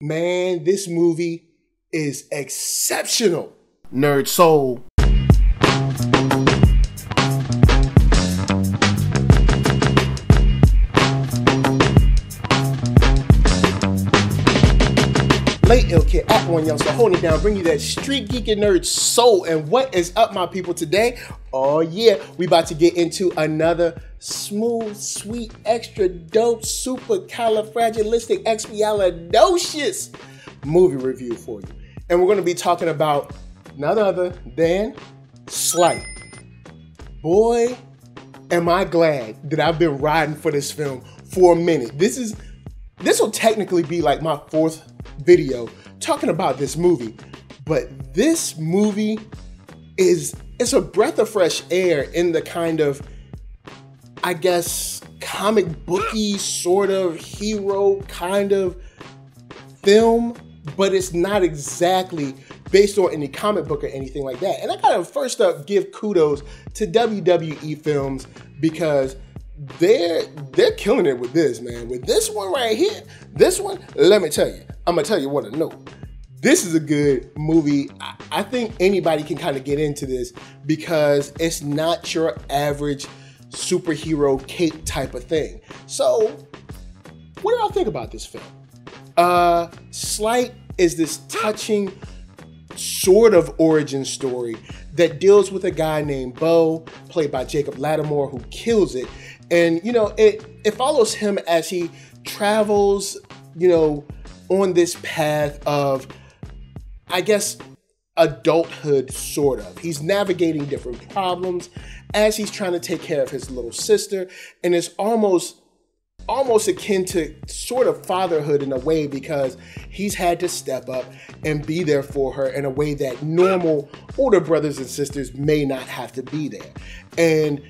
Man, this movie is exceptional. NERDSoul. Late Ill Kid at OneYoungsta, holding it down, bring you that street geek and nerd soul. And what is up, my people, today? Oh yeah, we about to get into another smooth, sweet, extra dope, super califragilisticexpialidocious movie review for you. And we're going to be talking about none other than Sleight. Boy, am I glad that I've been riding for this film for a minute. This will technically be like my fourth video talking about this movie, but this movie it's a breath of fresh air in the kind of, I guess, comic booky sort of hero kind of film, but it's not exactly based on any comic book or anything like that. And I gotta first up give kudos to WWE films because they're killing it with this, man. With this one right here, this one, let me tell you, I'm gonna tell you what I know. This is a good movie. I think anybody can kind of get into this because it's not your average superhero cape type of thing. So, what do y'all think about this film? Sleight is this touching sort of origin story that deals with a guy named Bo, played by Jacob Latimore, who kills it. And, you know, it follows him as he travels, you know, on this path of, I guess, adulthood, sort of. He's navigating different problems as he's trying to take care of his little sister. And it's almost akin to sort of fatherhood in a way because he's had to step up and be there for her in a way that normal older brothers and sisters may not have to be there. And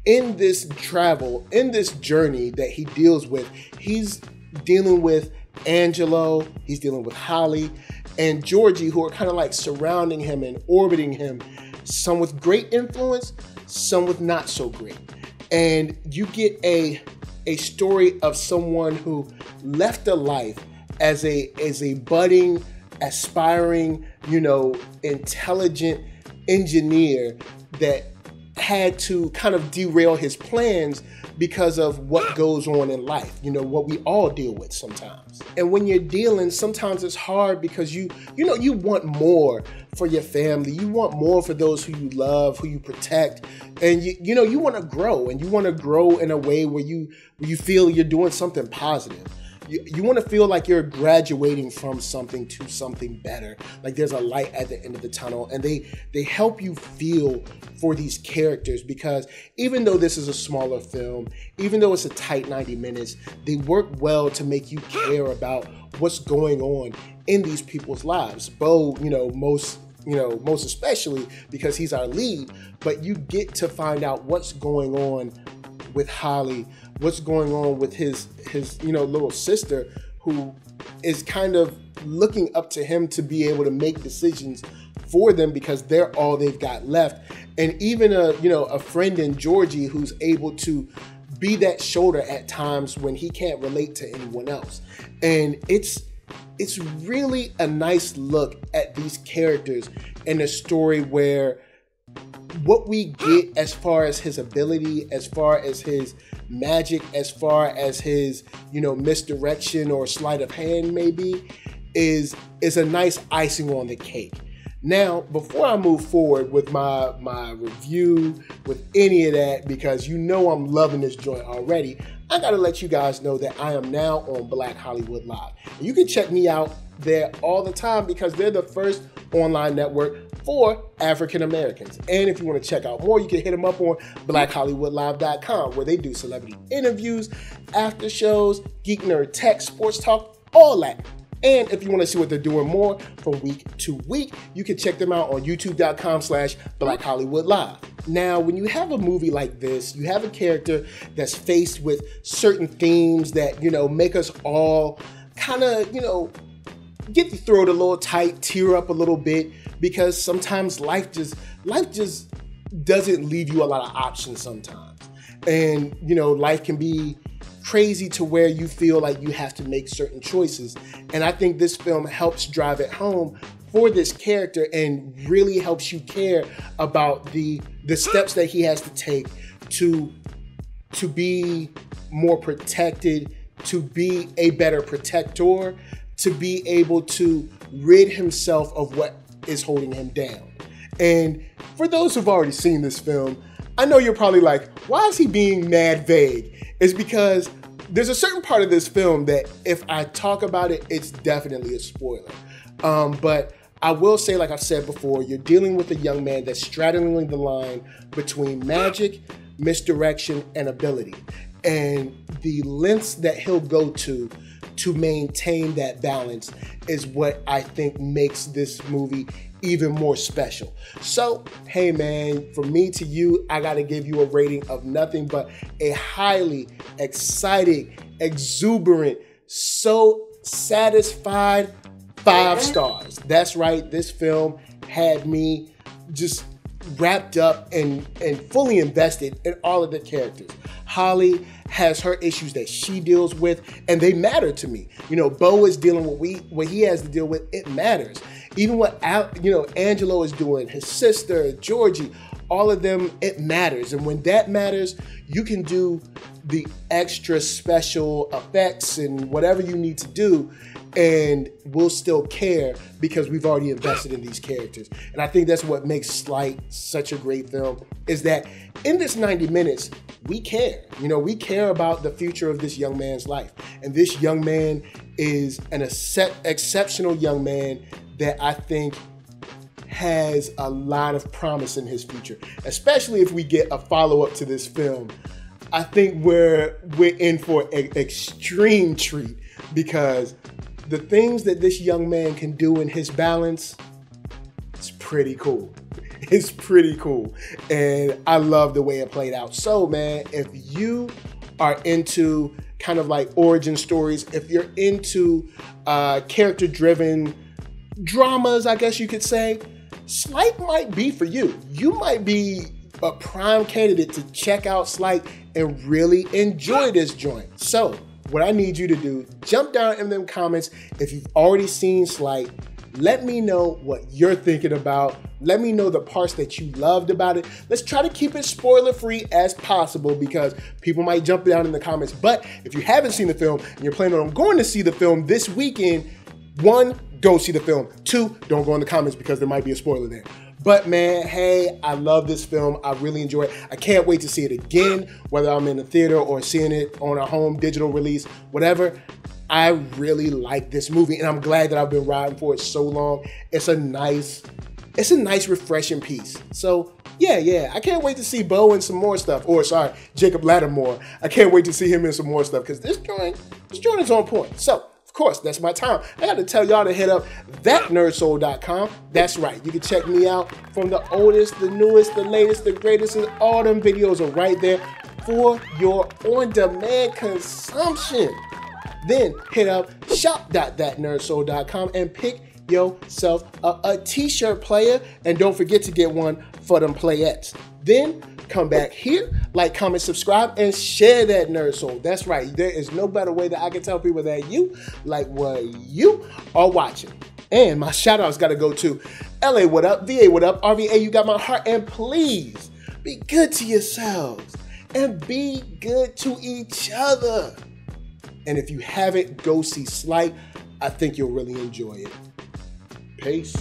in this travel, in this journey that he deals with, he's dealing with Angelo, he's dealing with Holly, and Georgie, who are kind of like surrounding him and orbiting him, some with great influence, some with not so great. And you get a story of someone who left a life as a budding, aspiring, you know, intelligent engineer that had to kind of derail his plans because of what goes on in life, you know, what we all deal with sometimes. And when you're dealing, sometimes it's hard because you want more for your family. You want more for those who you love, who you protect. And you want to grow, and you want to grow in a way where you feel you're doing something positive. You want to feel like you're graduating from something to something better. Like there's a light at the end of the tunnel, and they help you feel for these characters because even though this is a smaller film, even though it's a tight 90 minutes, they work well to make you care about what's going on in these people's lives. Bo, most especially because he's our lead, but you get to find out what's going on with Holly, what's going on with his little sister, who is kind of looking up to him to be able to make decisions for them because they're all they've got left. And even a friend in Georgie who's able to be that shoulder at times when he can't relate to anyone else. And it's really a nice look at these characters in a story where what we get as far as his ability, as far as his magic, as far as his, misdirection or sleight of hand maybe, is a nice icing on the cake. Now, before I move forward with my review, with any of that, because I'm loving this joint already, I gotta let you guys know that I am now on Black Hollywood Live. And you can check me out there all the time because they're the first online network for African Americans. And if you want to check out more, you can hit them up on blackhollywoodlive.com, where they do celebrity interviews, after shows, geek, nerd, tech, sports talk, all that. And if you want to see what they're doing more from week to week, you can check them out on youtube.com/blackhollywoodlive. Now, when you have a movie like this, you have a character that's faced with certain themes that, make us all kind of, get the throat a little tight, tear up a little bit, because sometimes life just doesn't leave you a lot of options sometimes. And, life can be crazy to where you feel like you have to make certain choices. And I think this film helps drive it home for this character and really helps you care about the steps that he has to take to be more protected, to be a better protector, to be able to rid himself of what is holding him down. And for those who've already seen this film, I know you're probably like, why is he being mad vague? It's because there's a certain part of this film that if I talk about it, it's definitely a spoiler. But I will say, like I've said before, you're dealing with a young man that's straddling the line between magic, misdirection, and ability. And the lengths that he'll go to maintain that balance is what I think makes this movie even more special. So, hey man, from me to you, I gotta give you a rating of nothing but a highly excited, exuberant, so satisfied 5 stars. That's right, this film had me just wrapped up and fully invested in all of the characters. Holly has her issues that she deals with, and they matter to me. You know, Bo is dealing with what he has to deal with. It matters. Even what Angelo is doing, his sister, Georgie, all of them, it matters. And when that matters, you can do the extra special effects and whatever you need to do, and we'll still care because we've already invested in these characters. And I think that's what makes Sleight such a great film, is that in this 90 minutes, we care. You know, we care about the future of this young man's life. And this young man is an exceptional young man that I think has a lot of promise in his future, especially if we get a follow-up to this film. I think we're in for an extreme treat, because the things that this young man can do in his balance, it's pretty cool. It's pretty cool. And I love the way it played out. So man, if you are into kind of like origin stories, if you're into character-driven dramas, I guess you could say, Sleight might be for you. You might be a prime candidate to check out Sleight and really enjoy this joint. So what I need you to do, jump down in them comments if you've already seen Sleight. Let me know what you're thinking about. Let me know the parts that you loved about it. Let's try to keep it spoiler-free as possible, because people might jump down in the comments. But if you haven't seen the film and you're planning on going to see the film this weekend, 1, go see the film. 2, don't go in the comments because there might be a spoiler there. But man, hey, I love this film. I really enjoy it. I can't wait to see it again, whether I'm in the theater or seeing it on a home digital release, whatever. I really like this movie, and I'm glad that I've been riding for it so long. It's a nice, refreshing piece. So yeah, I can't wait to see Bo in some more stuff. Or sorry, Jacob Latimore. I can't wait to see him in some more stuff, because this joint is on point. So of course, that's my time. I got to tell y'all to hit up ThatNERDSoul.com. That's right. You can check me out from the oldest, the newest, the latest, the greatest, and all them videos are right there for your on-demand consumption. Then hit up shop.thatnerdsoul.com and pick yourself a t-shirt player, and don't forget to get one for them playettes. Then come back here, like, comment, subscribe, and share that Nerd Soul. That's right. There is no better way that I can tell people that you like what you are watching. And my shout outs got to go to LA, what up? VA, what up? RVA, you got my heart. And please be good to yourselves and be good to each other. And if you haven't, go see Sleight. I think you'll really enjoy it. Peace.